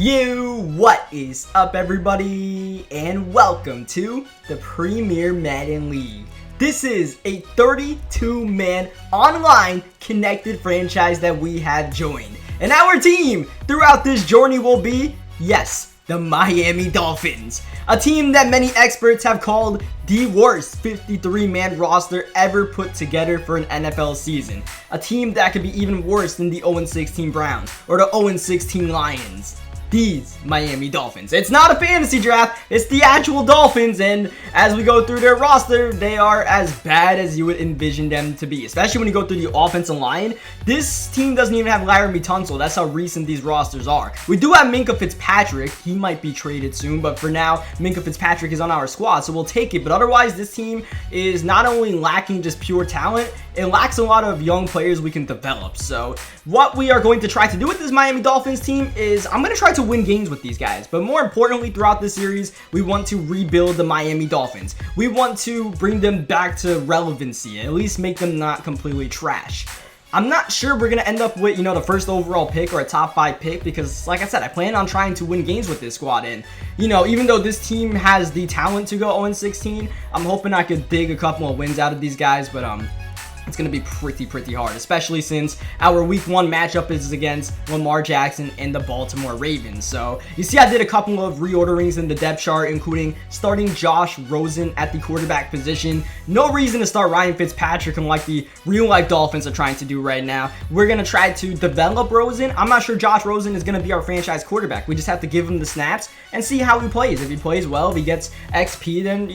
What is up, everybody, and welcome to the Premier Madden League. This is a 32-man online connected franchise that we have joined. And our team throughout this journey will be, yes, the Miami Dolphins. A team that many experts have called the worst 53-man roster ever put together for an NFL season. A team that could be even worse than the 0-16 Browns or the 0-16 Lions. These Miami Dolphins. It's not a fantasy draft, it's the actual Dolphins, and as we go through their roster, they are as bad as you would envision them to be, especially when you go through the offensive line. This team doesn't even have Larry Tunsil. That's how recent these rosters are. We do have Minkah Fitzpatrick. He might be traded soon, but for now, Minkah Fitzpatrick is on our squad, so we'll take it. But otherwise, this team is not only lacking just pure talent, it lacks a lot of young players we can develop. So what we are going to try to do with this Miami Dolphins team is I'm going to try to win games with these guys. But more importantly, throughout this series, we want to rebuild the Miami Dolphins. We want to bring them back to relevancy, at least make them not completely trash. I'm not sure we're going to end up with, the first overall pick or a top 5 pick because, like I said, I plan on trying to win games with this squad. And, even though this team has the talent to go 0-16, I'm hoping I could dig a couple of wins out of these guys. But, it's going to be pretty hard, especially since our week 1 matchup is against Lamar Jackson and the Baltimore Ravens. So you see I did a couple of reorderings in the depth chart, including starting Josh Rosen at the quarterback position. No reason to start Ryan Fitzpatrick unlike the real life Dolphins are trying to do right now. We're going to try to develop Rosen. I'm not sure Josh Rosen is going to be our franchise quarterback. We just have to give him the snaps and see how he plays. If he plays well, if he gets XP, then,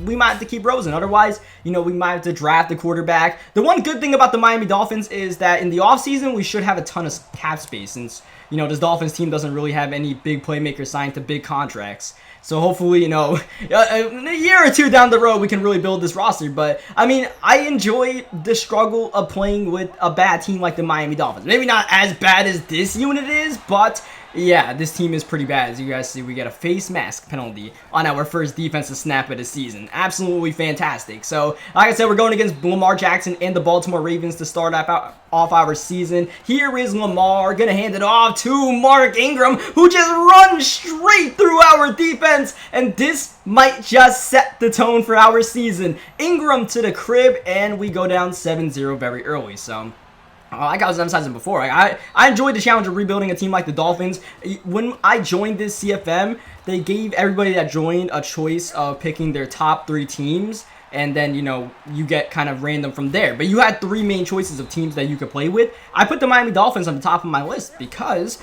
we might have to keep Rosen. Otherwise, we might have to draft the quarterback. The one good thing about the Miami Dolphins is that in the offseason, we should have a ton of cap space since, this Dolphins team doesn't really have any big playmakers signed to big contracts. So hopefully, a year or two down the road, we can really build this roster. But, I enjoy the struggle of playing with a bad team like the Miami Dolphins. Maybe not as bad as this unit is, but yeah, this team is pretty bad. As you guys see, we get a face mask penalty on our first defensive snap of the season. Absolutely fantastic. So, like I said, we're going against Lamar Jackson and the Baltimore Ravens to start off our season. Here is Lamar, gonna hand it off to Mark Ingram, who just runs straight through our defense, and this might just set the tone for our season. Ingram to the crib, and we go down 7-0 very early, so like I was emphasizing before, I enjoyed the challenge of rebuilding a team like the Dolphins. When I joined this CFM, they gave everybody that joined a choice of picking their top 3 teams, and then, you get kind of random from there. But you had 3 main choices of teams that you could play with. I put the Miami Dolphins on the top of my list because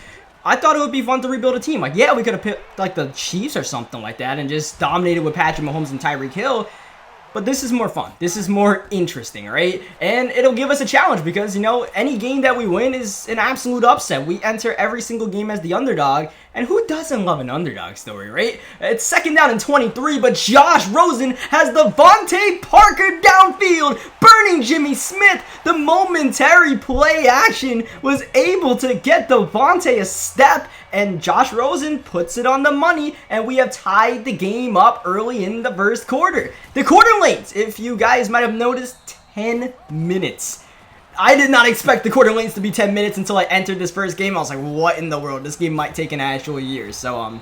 I thought it would be fun to rebuild a team. Like, yeah, we could have picked, like, the Chiefs or something like that and just dominated with Patrick Mahomes and Tyreek Hill. But this is more fun. This is more interesting, right? And it'll give us a challenge because, any game that we win is an absolute upset. We enter every single game as the underdog, and who doesn't love an underdog story, right? It's 2nd down and 23, but Josh Rosen has Devontae Parker downfield, burning Jimmy Smith. The momentary play action was able to get Devontae a step, and Josh Rosen puts it on the money, and we have tied the game up early in the first quarter. The quarter lanes, if you guys might have noticed, 10 minutes. I did not expect the quarter lanes to be 10 minutes until I entered this first game. I was like, what in the world? This game might take an actual year. So,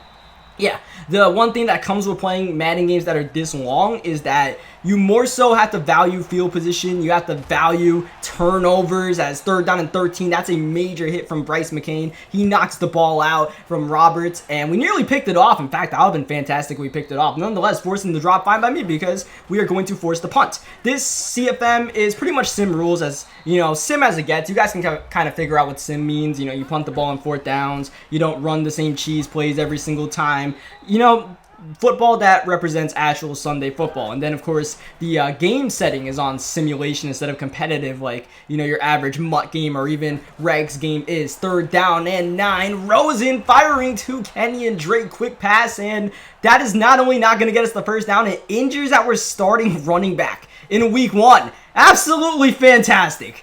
yeah, the one thing that comes with playing Madden games that are this long is that you more so have to value field position. You have to value turnovers as 3rd down and 13. That's a major hit from Bryce McCain. He knocks the ball out from Roberts, and we nearly picked it off. In fact, that would have been fantastic if we picked it off. Nonetheless, forcing the drop fine by me because we are going to force the punt. This CFM is pretty much sim rules as, sim as it gets. You guys can kind of figure out what sim means. You punt the ball on 4th downs. You don't run the same cheese plays every single time. Football that represents actual Sunday football. And then, of course, the game setting is on simulation instead of competitive like, your average MUT game or even Regs game is. 3rd down and 9. Rosen firing to Kenyon Drake. Quick pass, and that is not only not going to get us the first down, it injures our starting running back in week 1. Absolutely fantastic.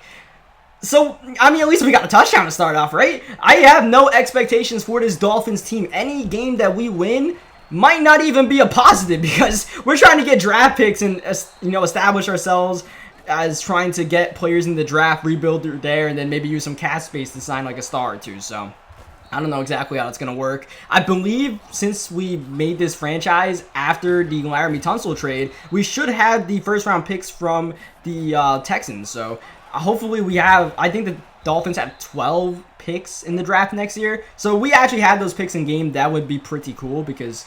So, at least we got a touchdown to start off, right? I have no expectations for this Dolphins team. Any game that we win might not even be a positive because we're trying to get draft picks and, establish ourselves as trying to get players in the draft, rebuild through there, and then maybe use some cap space to sign like a star or two. So, I don't know exactly how it's going to work. I believe since we made this franchise after the Laramie Tunsil trade, we should have the first round picks from the Texans. So hopefully we have, I think the Dolphins have 12 picks in the draft next year. So we actually have those picks in game. That would be pretty cool because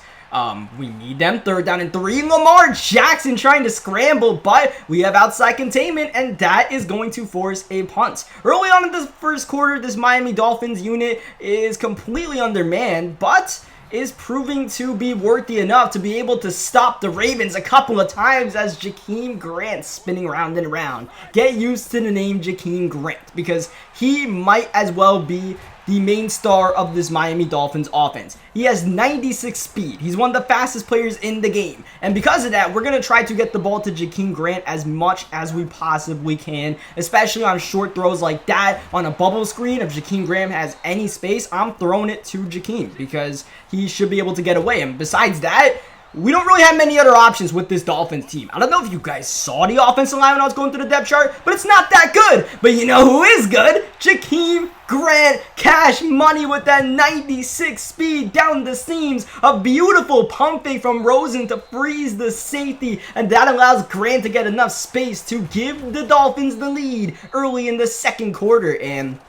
we need them. 3rd down and 3. Lamar Jackson trying to scramble, but we have outside containment, and that is going to force a punt. Early on in the first quarter, this Miami Dolphins unit is completely undermanned, but is proving to be worthy enough to be able to stop the Ravens a couple of times as Jakeem Grant spinning around and around. Get used to the name Jakeem Grant because he might as well be the main star of this Miami Dolphins offense. He has 96 speed. He's one of the fastest players in the game. And because of that, we're going to try to get the ball to Jakeem Grant as much as we possibly can, especially on short throws like that. On a bubble screen, if Jakeem Grant has any space, I'm throwing it to Jakeem because he should be able to get away. And besides that, we don't really have many other options with this Dolphins team. I don't know if you guys saw the offensive line when I was going through the depth chart, but it's not that good. But you know who is good? Jakeem Grant, cash money with that 96 speed down the seams. A beautiful pump fake from Rosen to freeze the safety, and that allows Grant to get enough space to give the Dolphins the lead early in the second quarter, and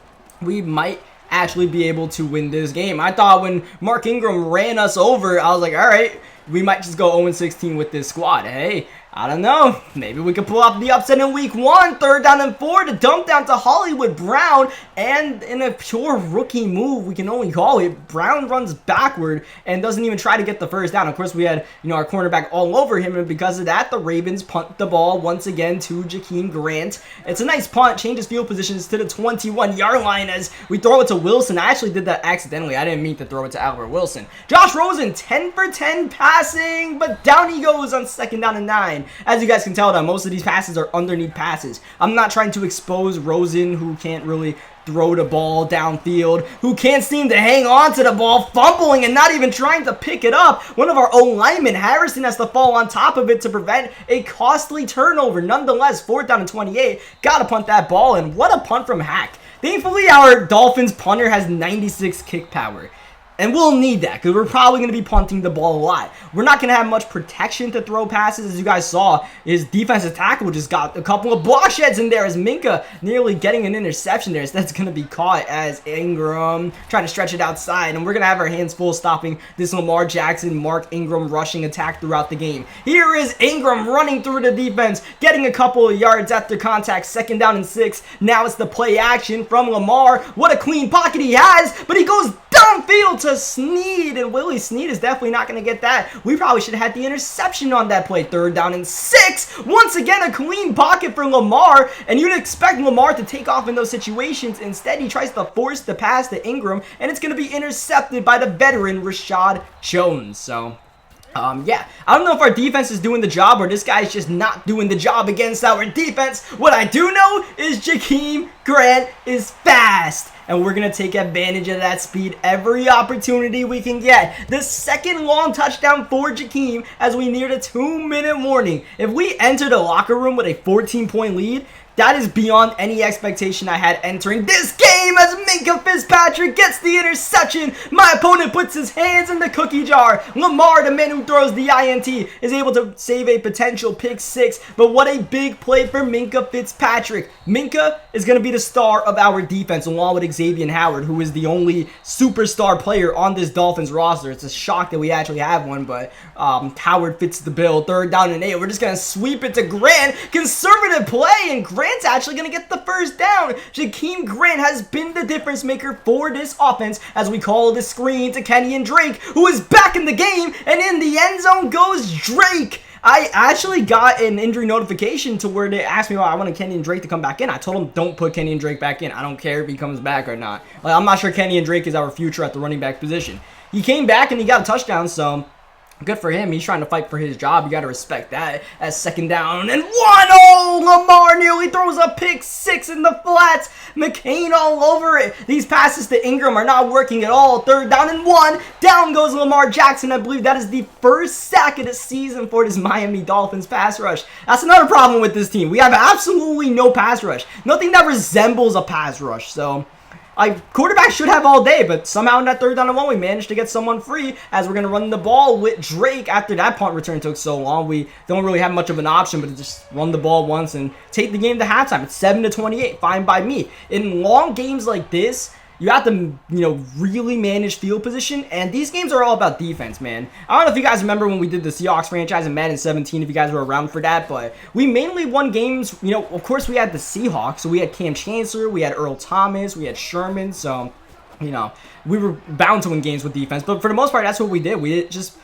we might actually be able to win this game. I thought when Mark Ingram ran us over, I was like, all right, we might just go 0-16 with this squad. Hey, I don't know. Maybe we could pull off the upset in week 1. 3rd down and 4 to dump down to Hollywood Brown. And in a pure rookie move, we can only call it, Brown runs backward and doesn't even try to get the first down. Of course, we had, our cornerback all over him. And because of that, the Ravens punt the ball once again to Jakeem Grant. It's a nice punt. Changes field positions to the 21-yard line as we throw it to Wilson. I actually did that accidentally. I didn't mean to throw it to Albert Wilson. Josh Rosen, 10 for 10 passing, but down he goes on 2nd down and 9. As you guys can tell, that most of these passes are underneath passes. I'm not trying to expose Rosen, who can't really throw the ball downfield, who can't seem to hang on to the ball, fumbling and not even trying to pick it up. One of our O-linemen, Harrison, has to fall on top of it to prevent a costly turnover. Nonetheless, 4th down and 28. Gotta punt that ball, and what a punt from Hack. Thankfully, our Dolphins punter has 96 kick power. And we'll need that because we're probably going to be punting the ball a lot. We're not going to have much protection to throw passes. As you guys saw, his defensive tackle just got a couple of block sheds in there as Minka nearly getting an interception there. So that's going to be caught as Ingram trying to stretch it outside. And we're going to have our hands full stopping this Lamar Jackson, Mark Ingram rushing attack throughout the game. Here is Ingram running through the defense, getting a couple of yards after contact. 2nd down and 6. Now it's the play action from Lamar. What a clean pocket he has, but he goes downfield to Snead, and Willie Snead is definitely not going to get that. We probably should have had the interception on that play. 3rd down and 6. Once again, a clean pocket for Lamar, and you'd expect Lamar to take off in those situations. Instead, he tries to force the pass to Ingram, and it's going to be intercepted by the veteran Rashad Jones. So yeah, I don't know if our defense is doing the job or this guy's just not doing the job against our defense. What I do know is Jakeem Grant is fast, and we're going to take advantage of that speed every opportunity we can get. The second long touchdown for Jakeem as we near the 2-minute warning. If we enter the locker room with a 14-point lead, that is beyond any expectation I had entering this game as Minkah Fitzpatrick gets the interception. My opponent puts his hands in the cookie jar. Lamar, the man who throws the INT, is able to save a potential pick 6. But what a big play for Minkah Fitzpatrick. Minkah is going to be the star of our defense along with Xavier Howard, who is the only superstar player on this Dolphins roster. It's a shock that we actually have one, but Howard fits the bill. 3rd down and 8. We're just going to sweep it to Grant. Conservative play, and Grant's actually going to get the first down. Jakeem Grant has been the difference maker for this offense as we call the screen to Kenyon Drake, who is back in the game, and in the end zone goes Drake. I actually got an injury notification to where they asked me, I wanted Kenyon Drake to come back in. I told them, don't put Kenyon Drake back in. I don't care if he comes back or not. Like, I'm not sure Kenyon Drake is our future at the running back position. He came back and he got a touchdown, so good for him. He's trying to fight for his job. You got to respect that. As 2nd down and 1. Oh, Lamar nearly throws a pick 6 in the flats. McCain all over it. These passes to Ingram are not working at all. 3rd down and 1. Down goes Lamar Jackson. I believe that is the first sack of the season for this Miami Dolphins pass rush. That's another problem with this team. We have absolutely no pass rush. Nothing that resembles a pass rush. So quarterback should have all day, but somehow in that 3rd down and 1, we managed to get someone free as we're going to run the ball with Drake after that punt return took so long. We don't really have much of an option but to just run the ball once and take the game to halftime. It's 7-28, fine by me. In long games like this, you have to, really manage field position, and these games are all about defense, man. I don't know if you guys remember when we did the Seahawks franchise in Madden 17, if you guys were around for that, but we mainly won games, of course we had the Seahawks, so we had Cam Chancellor, we had Earl Thomas, we had Sherman, so, we were bound to win games with defense, but for the most part, that's what we did. We just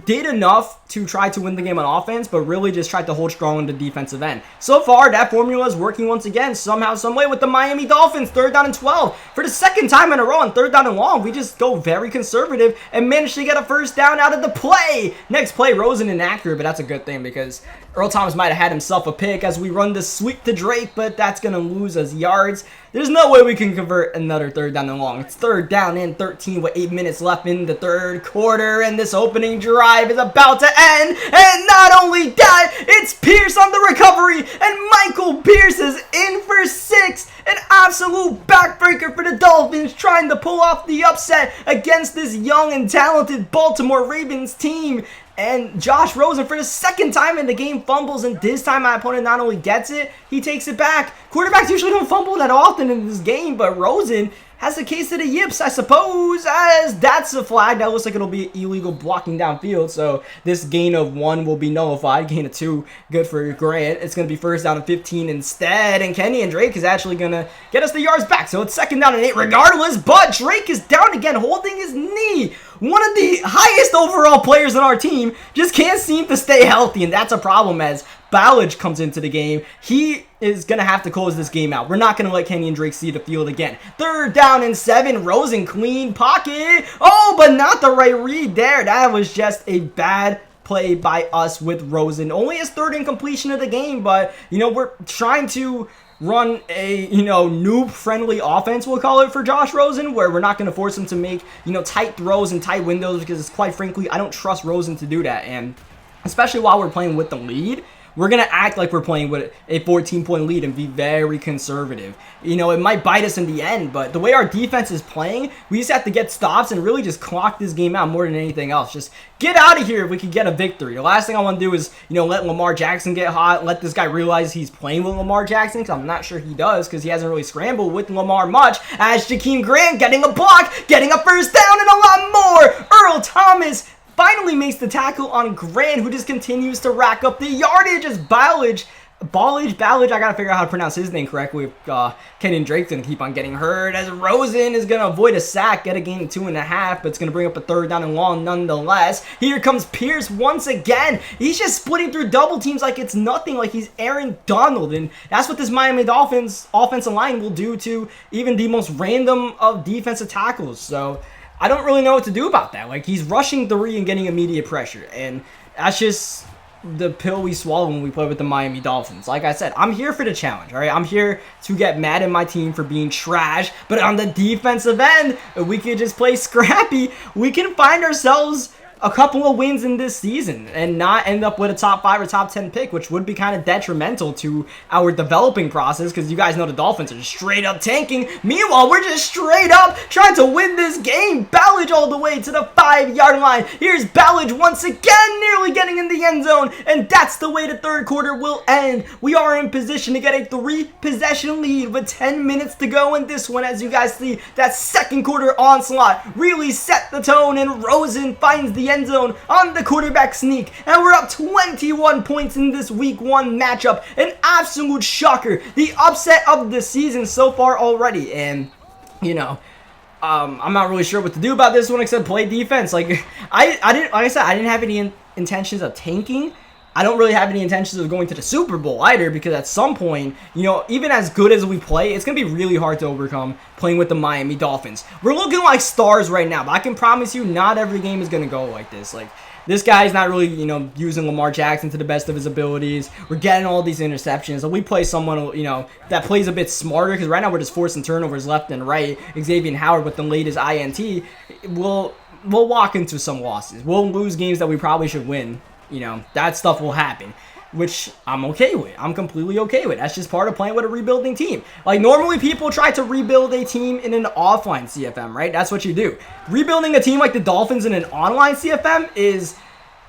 did enough to try to win the game on offense, but really just tried to hold strong on the defensive end. So far, that formula is working once again, somehow, someway, with the Miami Dolphins, 3rd down and 12. For the 2nd time in a row on 3rd down and long, we just go very conservative and manage to get a 1st down out of the play. Next play, Rosen inaccurate, but that's a good thing because Earl Thomas might have had himself a pick as we run the sweep to Drake, but that's going to lose us yards. There's no way we can convert another 3rd down and long. It's 3rd down and 13 with 8 minutes left in the 3rd quarter, and this opening drive is about to end. And not only that, it's Pierce on the recovery, and Michael Pierce is in for 6. An absolute backbreaker for the Dolphins, trying to pull off the upset against this young and talented Baltimore Ravens team. And Josh Rosen, for the 2nd time in the game, fumbles, and this time my opponent not only gets it, he takes it back. Quarterbacks usually don't fumble that often in this game, but Rosen has a case of the yips, I suppose, as that's a flag. That looks like it'll be illegal blocking downfield, so this gain of 1 will be nullified. Gain of 2, good for Grant. It's going to be 1st down and 15 instead, and Kenny and Drake is actually going to get us the yards back, so it's 2nd down and 8 regardless, but Drake is down again, holding his knee. One of the highest overall players on our team just can't seem to stay healthy, and that's a problem as Ballage comes into the game. He is going to have to close this game out. We're not going to let Kenny and Drake see the field again. 3rd down and 7. Rosen, clean pocket. Oh, but not the right read there. That was just a bad play by us with Rosen. Only his 3rd incompletion of the game, but, we're trying to run a, noob-friendly offense, we'll call it, for Josh Rosen, where we're not going to force him to make, tight throws and tight windows because, quite frankly, I don't trust Rosen to do that. And especially while we're playing with the lead, we're going to act like we're playing with a 14-point lead and be very conservative. It might bite us in the end, but the way our defense is playing, we just have to get stops and really just clock this game out more than anything else. Just get out of here if we can get a victory. The last thing I want to do is, let Lamar Jackson get hot, let this guy realize he's playing with Lamar Jackson, because I'm not sure he does, because he hasn't really scrambled with Lamar much, as Jakeem Grant getting a block, getting a 1st down, and a lot more. Earl Thomas finally makes the tackle on Grant, who just continues to rack up the yardage as Ballage, I gotta figure out how to pronounce his name correctly. Kenny and Drake's gonna keep on getting hurt as Rosen is gonna avoid a sack, get a gain of 2.5, but it's gonna bring up a 3rd down and long nonetheless. Here comes Pierce once again. He's just splitting through double teams like it's nothing, like he's Aaron Donald, and that's what this Miami Dolphins offensive line will do to even the most random of defensive tackles. So I don't really know what to do about that. Like, he's rushing 3 and getting immediate pressure, and that's just the pill we swallow when we play with the Miami Dolphins. Like I said, I'm here for the challenge, all right? I'm here to get mad at my team for being trash, but on the defensive end, if we could just play scrappy, we can find ourselves a couple of wins in this season and not end up with a top 5 or top 10 pick, which would be kind of detrimental to our developing process, because you guys know the Dolphins are just straight up tanking. Meanwhile, we're just straight up trying to win this game. Ballage all the way to the 5-yard line. Here's Ballage once again, nearly getting in the end zone, and that's the way the 3rd quarter will end. We are in position to get a 3-possession lead with 10 minutes to go in this one. As you guys see, that 2nd quarter onslaught really set the tone, and Rosen finds the end zone on the quarterback sneak, and we're up 21 points in this week 1 matchup. An absolute shocker, the upset of the season so far already. And I'm not really sure what to do about this one except play defense. Like I didn't have any intentions of tanking. I don't really have any intentions of going to the Super Bowl either, because at some point, even as good as we play, it's going to be really hard to overcome playing with the Miami Dolphins. We're looking like stars right now, but I can promise you not every game is going to go like this. Like, this guy's not really, using Lamar Jackson to the best of his abilities. We're getting all these interceptions. So we play someone, that plays a bit smarter, because right now we're just forcing turnovers left and right. Xavier Howard with the latest INT, we'll walk into some losses. We'll lose games that we probably should win. That stuff will happen. which I'm okay with. I'm completely okay with. That's just part of playing with a rebuilding team. Like, normally people try to rebuild a team in an offline CFM, right? That's what you do. Rebuilding a team like the Dolphins in an online CFM is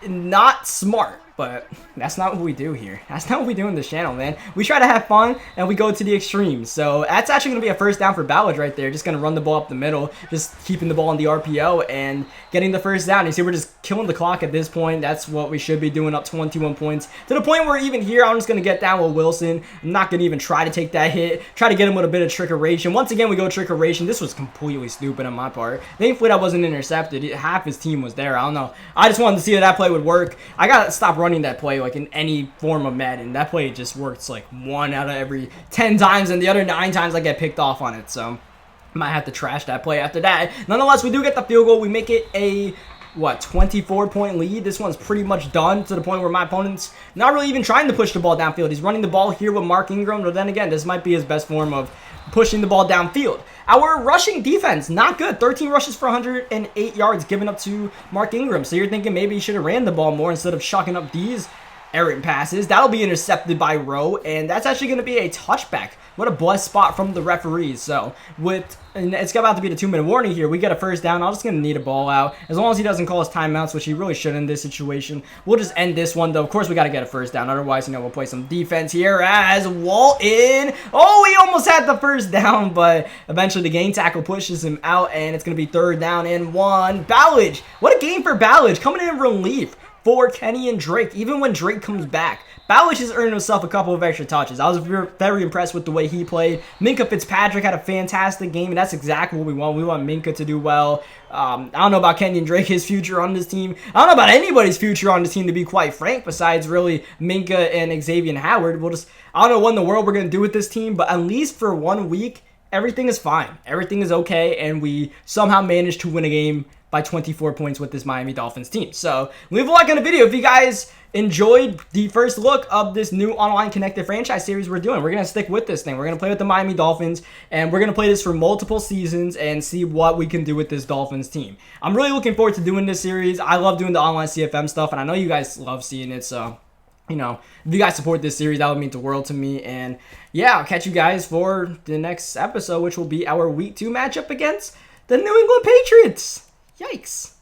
not smart, but that's not what we do here. That's not what we do in this channel, man. We try to have fun, and we go to the extremes. So that's actually going to be a first down for Ballage right there. Just going to run the ball up the middle, just keeping the ball in the RPO and getting the first down. You see, we're just killing the clock at this point. That's what we should be doing, up 21 points. To the point where even here, I'm just going to get down with Wilson. I'm not going to even try to take that hit. Try to get him with a bit of trickeration. Once again, we go trickeration. This was completely stupid on my part. Thankfully, that wasn't intercepted. Half his team was there. I don't know. I just wanted to see if that play would work. I got to stop running that play like in any form of Madden. That play just works like 1 out of every 10 times, and the other 9 times I get picked off on it. So might have to trash that play after that. Nonetheless, we do get the field goal. We make it a 24-point lead. This one's pretty much done, to the point where my opponent's not really even trying to push the ball downfield. He's running the ball here with Mark Ingram, but then again, this might be his best form of pushing the ball downfield. Our rushing defense, not good. 13 rushes for 108 yards given up to Mark Ingram. So you're thinking maybe he should have ran the ball more instead of chucking up these errant passes. That'll be intercepted by Rowe, and that's actually going to be a touchback. What a blessed spot from the referees. So and it's about to be the 2-minute warning here. We get a first down. I'm just going to need a ball out. As long as he doesn't call us timeouts, which he really shouldn't in this situation. We'll just end this one, though. Of course, we got to get a first down. Otherwise, we'll play some defense here as Walton. Oh, he almost had the first down, but eventually the game tackle pushes him out, and it's going to be 3rd down and 1. Ballage. What a game for Ballage, coming in relief for Kenny and Drake, even when Drake comes back. Ballage has earned himself a couple of extra touches. I was very impressed with the way he played. Minkah Fitzpatrick had a fantastic game, and that's exactly what we want. We want Minkah to do well. I don't know about Kenny and Drake, his future on this team. I don't know about anybody's future on this team, to be quite frank, besides really Minkah and Xavier Howard. I don't know what in the world we're going to do with this team, but at least for 1 week, everything is fine. Everything is okay, and we somehow managed to win a game by 24 points with this Miami Dolphins team. So leave a like on the video if you guys enjoyed the first look of this new online connected franchise series we're doing. We're going to stick with this thing. We're going to play with the Miami Dolphins, and we're going to play this for multiple seasons and see what we can do with this Dolphins team. I'm really looking forward to doing this series. I love doing the online CFM stuff, and I know you guys love seeing it. So, if you guys support this series, that would mean the world to me. And yeah, I'll catch you guys for the next episode, which will be our Week 2 matchup against the New England Patriots. Yikes.